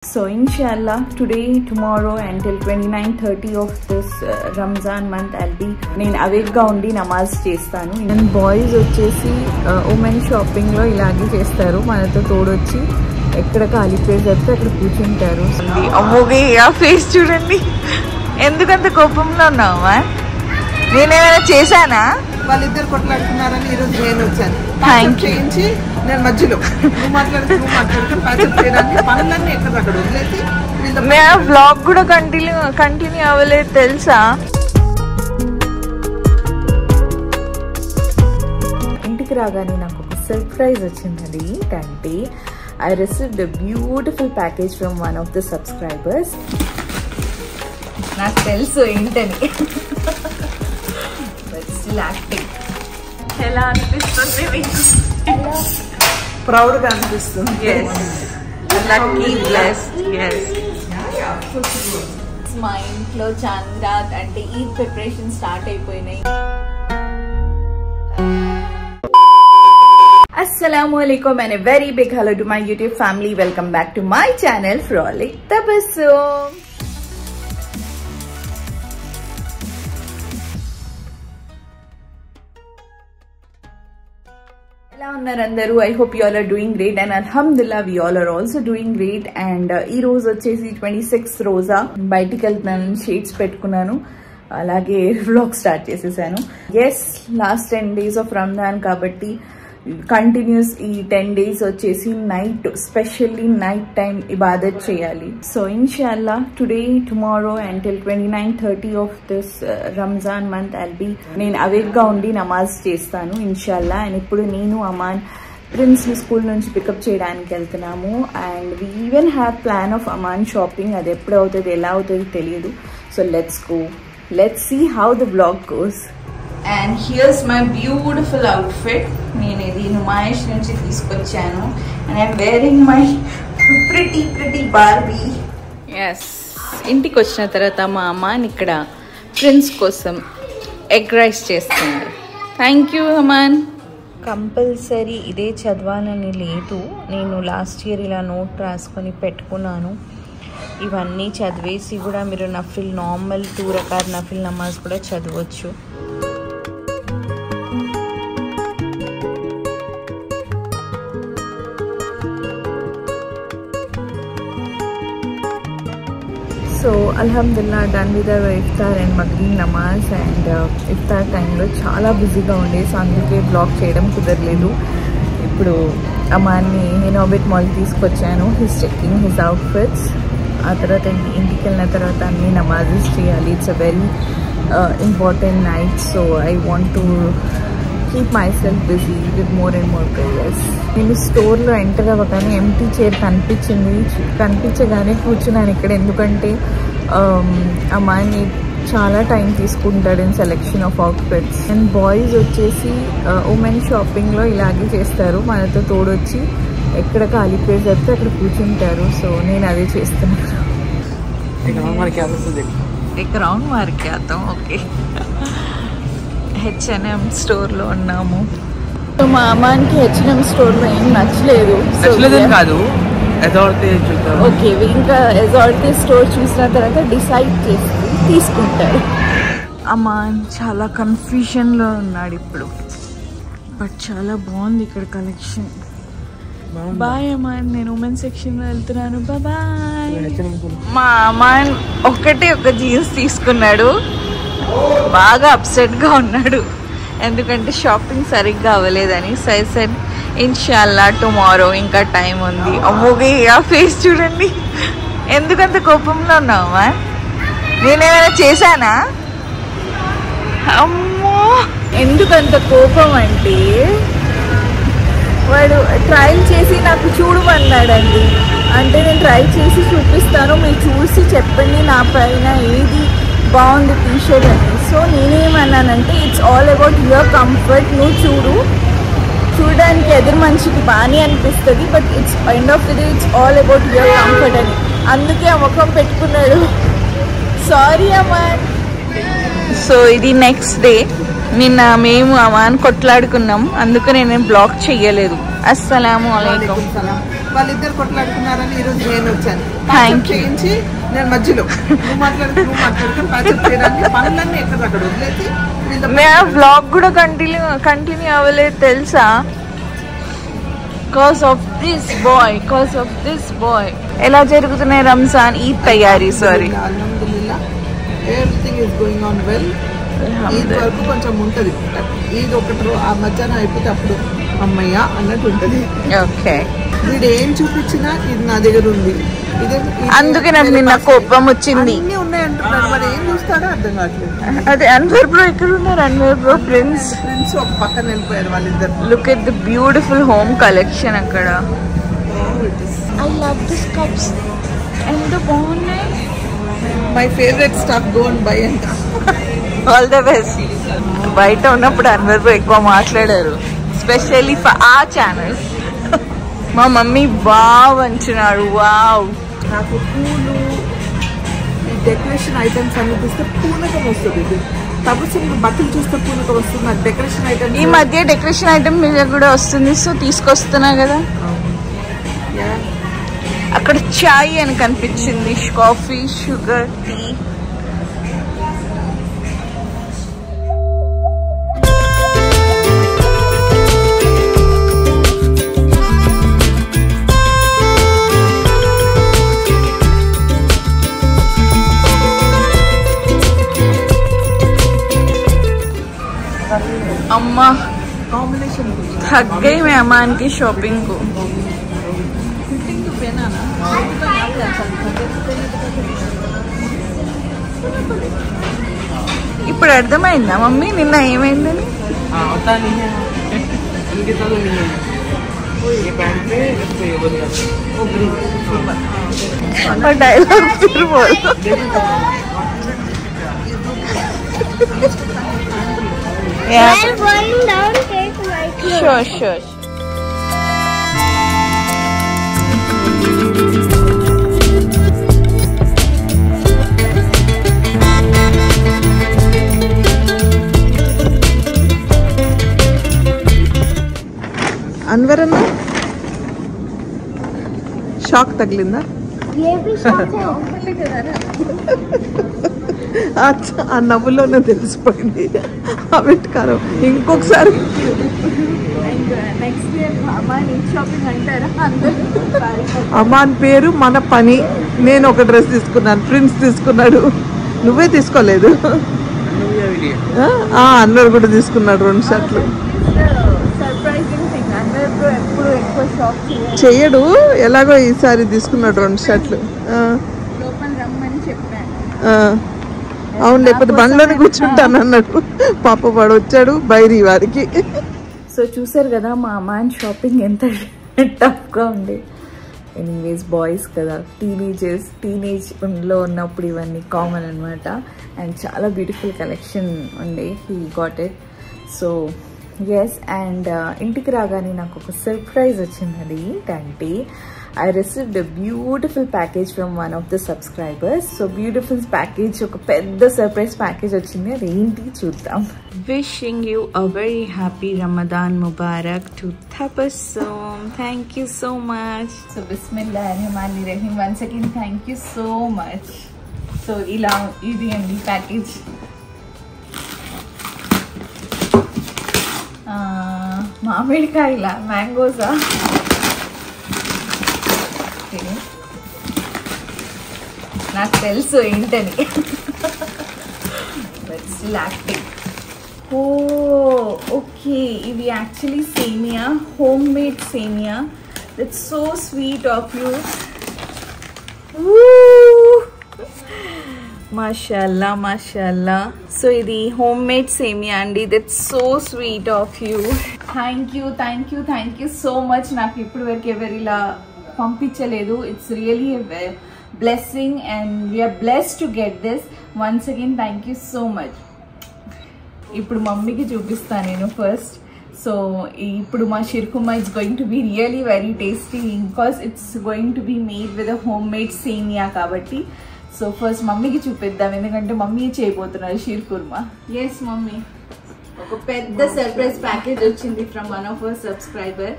So inshallah today, tomorrow until 29-30 of this Ramzan month I'll be awake ga undi namaz chestanu. And boys vachesi women shopping lo ilage chestaru manato todochi ekkada khali place adthe akkada కూర్చుంటారు. అమ్మోగే ఆ face చూడండి ఎందుకంత కోపంలో ఉన్నావా? నేనేమైనా చేశానా? వాళ్ళిద్దరు కొట్లాడుకున్నారని ఈరోజు నేను వచ్చాను. Thank you. నేను మధ్యలో మాట్లాడుతూ ప్యాచప్ చేయడానికి పనులన్నీ ఎక్కడ అక్కడ వదిలేసి మేము బ్లాగ్ కూడా కంటిన్యూ అవ్వలేదు తెలుసా. ఇంటికి రాగానే నాకు ఒక సర్ప్రైజ్ వచ్చింది. ఏంటంటే I received a beautiful package from one of the subscribers. నాకు తెలుసు ఏంటని. But still acting. ఎలా అనిపిస్తుంది మీకు? ప్రౌడ్ గా అనిపిస్తుంది. Yes. Lucky, blessed. Yes. మా ఇంట్లో చంద్ర అంటే ఈ ప్రిపరేషన్ స్టార్ట్ అయిపోయినాయి. Assalamualaikum and a very big hello to my YouTube family. Welcome back to my channel Frolic Tabassum. Hello andaru. I hope you all are doing great and alhamdulillah we all are also doing great. And ee roju vachesi 26th roza bayitiki veltanu shades pettukunnanu alage vlog start chesesanu. Yes, last 10 days of Ramadan kabatti continuous ఈ 10 days వచ్చేసి night specially night time ఇబాదత్ చేయాలి. So ఇన్షాల్లా today tomorrow until 29-30 of this Ramzan month I'll be awake గా ఉండి నమాజ్ చేస్తాను ఇన్షాల్లా. అండ్ ఇప్పుడు నేను అమాన్ ప్రిన్స్ ని స్కూల్ నుంచి పికప్ చేయడానికి వెళ్తున్నాము. And we even have plan of Aman shopping. అది ఎప్పుడు అవుతుంది ఎలా అవుతుంది తెలియదు. So let's go, let's see how the vlog goes. And here's my beautiful outfit. నేను ఇది నుమాయిష్ నుంచి తీసుకొచ్చాను. And I'm wearing my pretty Barbie. Yes. ఇంటికి వచ్చిన తర్వాత మా అమ్మ ఇక్కడ ప్రిన్స్ కోసం ఎగ్ రైస్ చేస్తుంది. Thank you Aman. కంపల్సరీ ఇదే చదవాలని లేదు. నేను లాస్ట్ ఇయర్ ఇలా నోట్ రాసుకొని పెట్టుకున్నాను. ఇవన్నీ చదివేసి కూడా మీరు నఫిల్ నార్మల్ 2 రకాల నఫిల్ నమాజ్ కూడా చదవచ్చు. సో అల్హమ్దుల్లా డన్ విత్ అవర్ ఇఫ్తార్ అండ్ మగ్రీబ్ నమాజ్. అండ్ ఇఫ్తార్ టైంలో చాలా బిజీగా ఉండే, సో అందుకే బ్లాగ్ చేయడం కుదరలేదు. ఇప్పుడు అమాన్ని ఇన్నోవేట్ మాల్ తీసుకొచ్చాను. His checking his outfits. ఆ తర్వాత ఇంటికి వెళ్ళిన తర్వాత అన్ని నమాజెస్ చేయాలి. It's a very important night. So I want to keep my self busy with more and more prayers. నేను స్టోర్లో ఎంటర్ అవ్వగానే ఎంటీ చైర్ కనిపించగానే కూర్చున్నాను ఇక్కడ. ఎందుకంటే అమ్మాయిని చాలా టైం తీసుకుంటాడు in selection of outfits. And boys వచ్చేసి ఉమెన్ షాపింగ్లో ఇలాగే చేస్తారు. మనతో తోడొచ్చి ఎక్కడ ఖాళీ ప్లేస్ అయితే అక్కడ కూర్చుంటారు. సో నేను అదే చేస్తున్నాను. एक राउंड मार के आता हूँ. ఓకే, H&M స్టోర్లో ఉన్నాము. సో మా అమ్మానికి H&M స్టోర్లో ఏం నచ్చలేదు. కాదు ఓకే, ఇంకా ఎజార్తే స్టోర్ చూసిన తర్వాత డిసైడ్ చేసి తీసుకుంటారు. అమ్మాన్ చాలా కన్ఫ్యూజన్లో ఉన్నాడు ఇప్పుడు. బట్ చాలా బాగుంది ఇక్కడ కలెక్షన్. బాయ్ అమ్మాన్, నేను ఉమెన్ సెక్షన్లో వెళ్తున్నాను. బాయ్. మా అమ్మాన్ ఒక జీన్స్ తీసుకున్నాడు. బాగా అప్సెట్గా ఉన్నాడు ఎందుకంటే షాపింగ్ సరిగ్గా అవ్వలేదని. సో ఐ సెడ్ ఇన్షాల్లా టుమారో ఇంకా టైం ఉంది. అమ్మోగే ఆ ఫేస్ చూడండి ఎందుకంత కోపంలో ఉన్నావా? నేనేమైనా చేశానా? అమ్మో, ఎందుకంత కోపం అంటే వాడు ట్రయల్ చేసి నాకు చూడమన్నాడండి. అంటే నేను ట్రై చేసి చూపిస్తాను, మీరు చూసి చెప్పండి నా పైన ఏది బాగుంది టీషర్ట్ అని. సో నేనేమన్నానంటే it's all about your comfort. నువ్వు చూడడానికి ఎదురు మనిషికి బాగానే అనిపిస్తుంది, but it's end of the day it's all about your comfort అని. అందుకే ఆ ముఖం పెట్టుకున్నాడు. సారీ అమాన్. సో ఇది నెక్స్ట్ డే. నిన్న మేము అమాన్ కొట్లాడుకున్నాం, అందుకు నేను బ్లాగ్ చెయ్యలేదు. అస్సలాము అలైకుం. వాళ్ళిద్దరు కొట్లాడుకున్నారని ఈరోజు నేను వచ్చాను. ప్యాచప్ చేయించి నేను మధ్యలో నువ్వు మాట్లాడుకుని ప్యాచప్ చేయడానికి పనులన్నీ ఎక్కడ అక్కడ వదిలేసి వ్లాగ్ కూడా కంటిన్యూ అవ్వలేదు తెలుసా, cause of this boy. ఎలా జరుగుతున్నాయి రంజాన్ ఈద్ తయారీ? సారీ, అల్హమ్దులిల్లా everything is going on well. Eid వరకు కొంచెం ఉంటుంది, ఈద్ ఒకటి ఆ మధ్యాహ్నం అయిపోతే అప్పుడు అమ్మయ్య అన్నట్టు ఉంటుంది. ఓకే, వీడు ఏం చూపించినా ఇది నా దగ్గర ఉంది, అందుకే నాకు నిన్న కోపం వచ్చింది. అన్ని ఉన్నాయంటున్నాడు, మరి ఏం చూస్తాడో అర్థం కావట్లేదు. అదే అన్వర్ బ్రో ఎక్కడ ఉన్నారు? అన్వర్ బ్రో ప్రిన్స్ ఒక పక్కన వెళ్ళిపోయారు వాళ్ళిద్దరు. Look at the beautiful home collection అక్కడ. ఐ లవ్ దిస్ కప్స్, ఎంత బాగున్నాయి. My favourite stuff, go and bye అంట. All the best. బయట ఉన్నప్పుడు అన్వర్ బ్రో ఎక్కువ మాట్లాడారు, స్పెషల్లీ ఫర్ ఆ ఛానల్స్. మా మమ్మీ బాగా అంటున్నారు. వావ్, నాకు పూలు ఈ డెకరేషన్ ఐటమ్స్ అన్ని చూస్తే పూనకం వస్తుంది. ఇది తపస్సు బట్టలు చూస్తే పూనకం వస్తుంది, నాకు డెకరేషన్ ఐటమ్స్. ఈ మధ్య డెకరేషన్ ఐటమ్ మీద కూడా వస్తుంది, సో తీసుకొస్తున్నా కదా. అక్కడ చాయ్ అని కనిపించింది, కాఫీ, షుగర్, టీ. अम्मा कॉम्बिनेशन थक गई मेहमान की शॉपिंग को. फिटिंग तो पहना ना, ఇప్పుడు అర్థమైందా మమ్మీ నిన్న ఏమైందని? డైలాగ్ ఫిర్ బోల్. Yeah. While falling down, take my clothes. Sure. Anwar अన్న షాక్ తగిలిందా? ये भी शौक है. ఆ నవ్వులోనే తెలిసిపోయింది ఆ వెట్కారం. ఇంకొకసారి నెక్స్ట్ ఇయర్ అమ్మాయి షాపింగ్ అంటారా? అమ్మాన్ పేరు మన పని. నేను ఒక డ్రెస్ తీసుకున్నాను, ప్రిన్స్ తీసుకున్నాడు, నువ్వే తీసుకోలేదు. అన్నర్ కూడా తీసుకున్నాడు 2 షర్ట్లు. చెయ్యడు, ఎలాగో ఈసారి తీసుకున్నాడు 2 షర్ట్లు. అవును, లేకపోతే బండ్లోనే కూర్చుంటాను అన్నాడు. పాప వాడు వచ్చాడు బైరీ వారికి. సో చూసారు కదా మా అమ్మాయి షాపింగ్ ఎంత టఫ్గా ఉంది. ఎనీవేస్ బాయ్స్ కదా, టీనేజ్లో ఉన్నప్పుడు ఇవన్నీ కామన్ అనమాట. అండ్ చాలా బ్యూటిఫుల్ కలెక్షన్ ఉండే, he got it. So yes, and ఇంటికి రాగానే నాకు ఒక సర్ప్రైజ్ వచ్చింది. అది ఏంటంటే I received a beautiful package from one of the subscribers. So beautiful package, oka pedda surprise package ochindi, adi enti chuddam. Wishing you a very happy Ramadan Mubarak to Tabassum. Thank you so much. So Bismillahirrahmanirrahim, once again thank you so much. So ila idi andi package. మామిడికాయలా, మ్యాంగోసా? నాకు తెలుసు ఏంటని, but still acting. Oh okay, ఇవి actually semiya, home made semiya. That's so sweet of you. మాషాల్లా మాషాల్లా. So ఇది home made semiya అండి. That's so sweet of you. Thank you so much. నాకు ఇప్పుడు వరకు ఎవరు ఇలా పంపించలేదు. It's really blessing and we are blessed to get this. Once again thank you so much. ఇప్పుడు మమ్మీకి చూపిస్తాను నేను ఫస్ట్. సో ఇప్పుడు మా sheerkurma it's going to be really very tasty because it's going to be made with home made semiya కాబట్టి. So first మమ్మీకి చూపిద్దాం, ఎందుకంటే మమ్మీ చేయబోతున్నారు షీర్ కుర్మా. ఎస్ మమ్మీ, ఒక పెద్ద సర్ప్రైజ్ ప్యాకేజ్ వచ్చింది from one of our subscriber,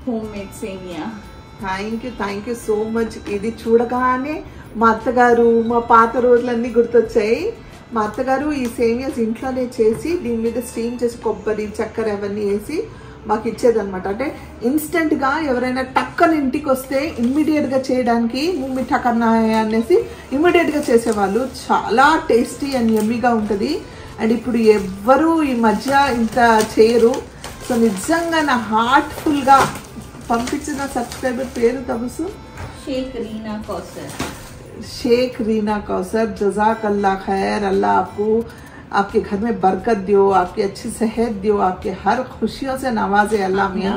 home made semiya. Thank you so much. ఇది చూడగానే మా అత్తగారు మా పాత రోజులన్నీ గుర్తొచ్చాయి. మా అత్తగారు ఈ సేమియాస్ ఇంట్లోనే చేసి దీని మీద స్టీమ్ చేసి కొబ్బరి చక్కెర అవన్నీ వేసి మాకు ఇచ్చేదన్నమాట. అంటే ఇన్స్టెంట్గా ఎవరైనా టక్కన ఇంటికి వస్తే ఇమ్మీడియట్గా చేయడానికి మిఠా కన్నా అనేసి ఇమ్మీడియట్గా చేసేవాళ్ళు. చాలా టేస్టీ అండ్ యమ్మీగా ఉంటుంది. అండ్ ఇప్పుడు ఎవ్వరూ ఈ మధ్య ఇంత చేయరు. సో నిజంగా నా హార్ట్ఫుల్గా పంపించిన సబ్స్క్రైబర్ పేరు తబసు शेख रीना कौसर. जज़ाक अल्लाह खैर. अल्लाह आपको आपके घर में बरकत दियो, आपकी अच्छी सेहत दियो, आपके हर खुशियों से नवाजे अल्लाह मियाँ.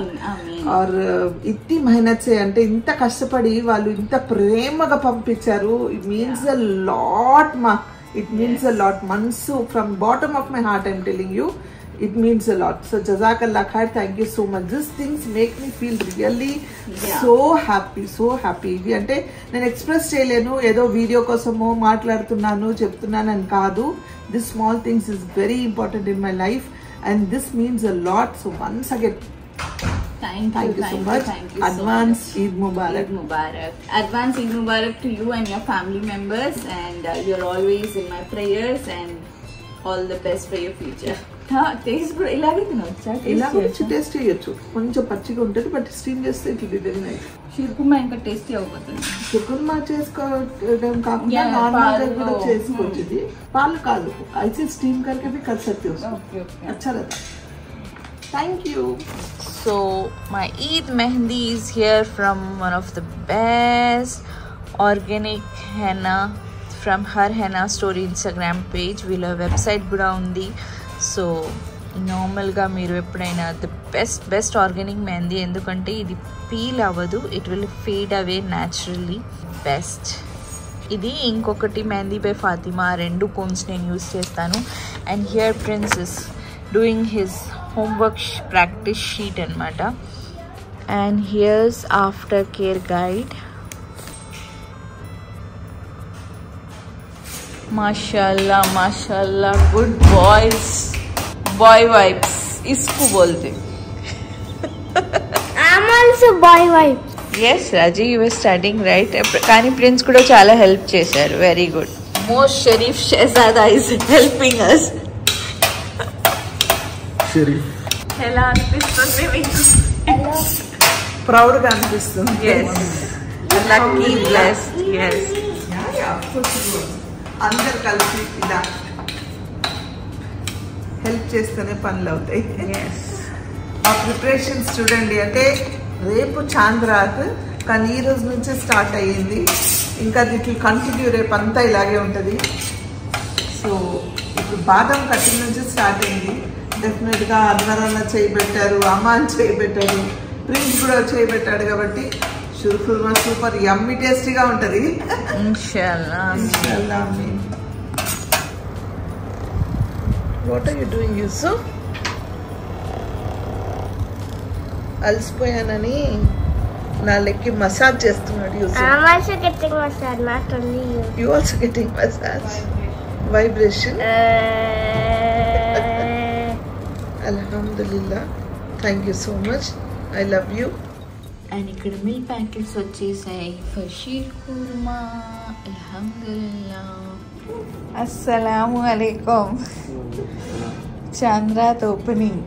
और इतनी मेहनत से అంటే ఇంత కష్టపడి వాళ్ళు ఇంత ప్రేమగా పంపించారు. ఇట్ మీన్స్ అ లాట్ మా. It means a lot. మనసు from bottom of my heart I'm telling you, it means a lot. So jazakallah khair, thank you so much. These things make me feel really so happy. ఇది అంటే నేను express చేయలేను, ఏదో video కోసమో మాట్లాడుతున్నాను చెప్తున్నాను అని కాదు. This small things is very important in my life and this means a lot. So once again thank you so much. Advance Eid Mubarak. Advance Eid Mubarak to you and your family members, and you're always in my prayers, and all the best for your future. Taste కూడా ఇలాగే తినొచ్చా? ఇలా కొంచెం taste చేయొచ్చు. కొంచెం పచ్చిగా ఉంటుంది but steam చేస్తే it will be very nice. Sheer khurma ఇంకా టేస్టీ అవుతుంది. షీర్కుర్మా చేసుకోవడం కాకుండా నార్మల్ గా కూడా చేసుకోవచ్చు. ఇది పాలు కాదు, అయితే స్టీమ్ करके भी कर सकते हो. अच्छा रहता. Thank you. So my Eid Mehndi is here from one of the best organic henna from her henna story Instagram page. వీళ్ళ వెబ్సైట్ కూడా ఉంది. సో నార్మల్గా మీరు ఎప్పుడైనా ద బెస్ట్ ఆర్గానిక్ మెహందీ, ఎందుకంటే ఇది పీల్ అవ్వదు, it will fade away naturally. Best ఇది. ఇంకొకటి మెహందీ బై ఫాతిమా, 2 కోన్స్ నేను యూస్ చేస్తాను. And here Prince is doing his homework practice sheet అనమాట. And here's after care guide. माशाल्लाह माशाल्लाह, गुड बॉयज, बॉय वाइब्स इसको बोलते. I'm also boy wife. Yes, Raji, you were studying right. కానీ prince కూడా చాలా హెల్ప్ చేశారు. Very good. Most Sharif Shahzada is helping us. Sharif ఎలా అనిపిస్తుంది మీకు? ప్రౌడ్ గా అనిపిస్తుంది. yes, lucky, blessed. yes, అందరు కలిసి ఇలా హెల్ప్ చేస్తేనే పనులు అవుతాయి. ఆ ప్రిపరేషన్స్ చూడండి. అంటే రేపు చాంద్రాత్, కానీ ఈ రోజు నుంచే స్టార్ట్ అయ్యింది. ఇంకా దీనికి కంటిన్యూ రేపు అంతా ఇలాగే ఉంటుంది. సో ఇప్పుడు బాదం కట్టింగ్ నుంచి స్టార్ట్ అయింది. డెఫినెట్గా అన్నరన్న చేయబెట్టారు, అమ్మాన్ చేయబెట్టారు, ప్రిన్స్ కూడా చేయబెట్టాడు. కాబట్టి షుర్కుర్మా సూపర్ యమ్మీ టేస్టీగా ఉంటుంది. ఇన్షాల్లా. What are you doing, Yusuf? అలసిపోయానని నా లెక్కి మసాజ్ చేస్తున్నాడు Yusuf. I'm also getting massage, not only you. You also getting massage? Vibration? Alhamdulillah. Thank you so much. I love you. అండ్ ఇక్కడ మిల్క్ ప్యాకెట్స్ వచ్చేసాయి ఫర్ షీర్కుర్మా. అల్హమ్దులిల్లా. అస్సలాము అలైకుం. Chandraat opening.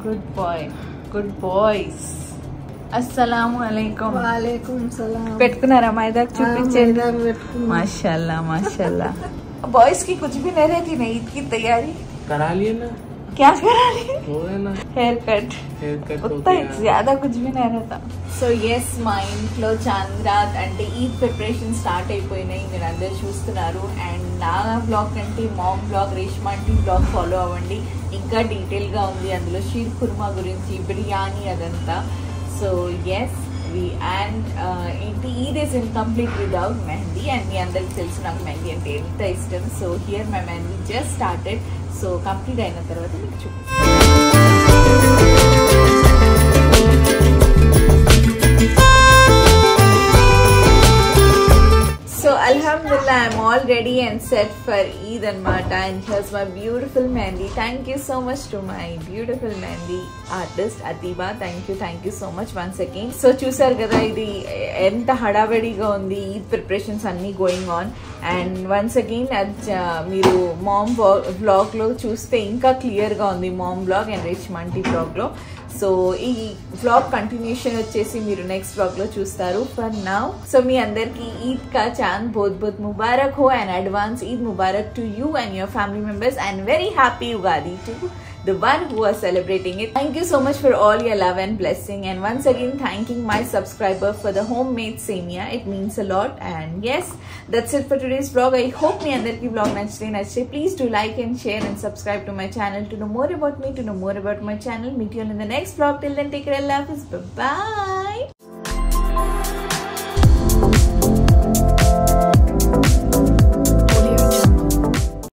Good boy, good boys. అస్సలాము అలైకుం. వాలేకుం సలాం. పెట్టుకున్నారా మైదాకు? చూపించండి. माशाल्लाह माशाल्लाह. बॉयज की कुछ भी नहीं रहती ना ईद की तैयारी? करा लिए ना. क्या करा लिए? हो गया ना. हेयर कट उतना ज्यादा कुछ भी नहीं रहता. సో ఎస్, మా ఇంట్లో చాంద్రాత్ అంటే ఈద్ ప్రిపరేషన్ స్టార్ట్ అయిపోయినాయి. మీరు అందరు చూస్తున్నారు. అండ్ నా బ్లాగ్ అంటే mom blog, Reshma aunty blog follow అవ్వండి. ఇంకా డీటెయిల్గా ఉంది అందులో షీర్ కుర్మా గురించి, బిర్యానీ అదంతా. సో ఎస్ వి అండ్ ఏంటి Eid is incomplete without mehndi. And మీ అందరికి తెలుసు నాకు మెహందీ అంటే ఎంత ఇష్టం. So here my mehndi just started. So complete అయిన తర్వాత మీకు చూపిస్తాను. So Alhamdulillah, I'm all ready and set for Eid anamata, and here's my beautiful Mehndi. Thank you so much to my beautiful Mehndi artist Atiba. Thank you so much once again. So చూసారు కదా ఇది ఎంత హడావిడిగా ఉంది, Eid preparations అన్నీ going on. And once again మీరు mom vlog లో చూస్తే ఇంకా క్లియర్ గా ఉంది, మామ్ వ్లాగ్ అండ్ రిచ్ మంటీ వ్లాగ్ లో. సో ఈ వ్లాగ్ కంటిన్యూషన్ వచ్చేసి మీరు నెక్స్ట్ వ్లాగ్ లో చూస్తారు. ఫర్ నౌ సో మీ అందరికి ఈద్ కా చాంద్ बहुत बहुत मुबारक हो and advance Eid Mubarak to you and your family members, and very happy Ugadi to the one who are celebrating it. Thank you so much for all your love and blessing, and once again thanking my subscriber for the homemade semia. It means a lot. And yes, that's it for today's vlog. I hope me andarki vlog nachite. Please do like and share and subscribe to my channel to know more about me, to know more about my channel. Meet you in the next vlog. Till then, take care. Allah Hafiz. Bye bye.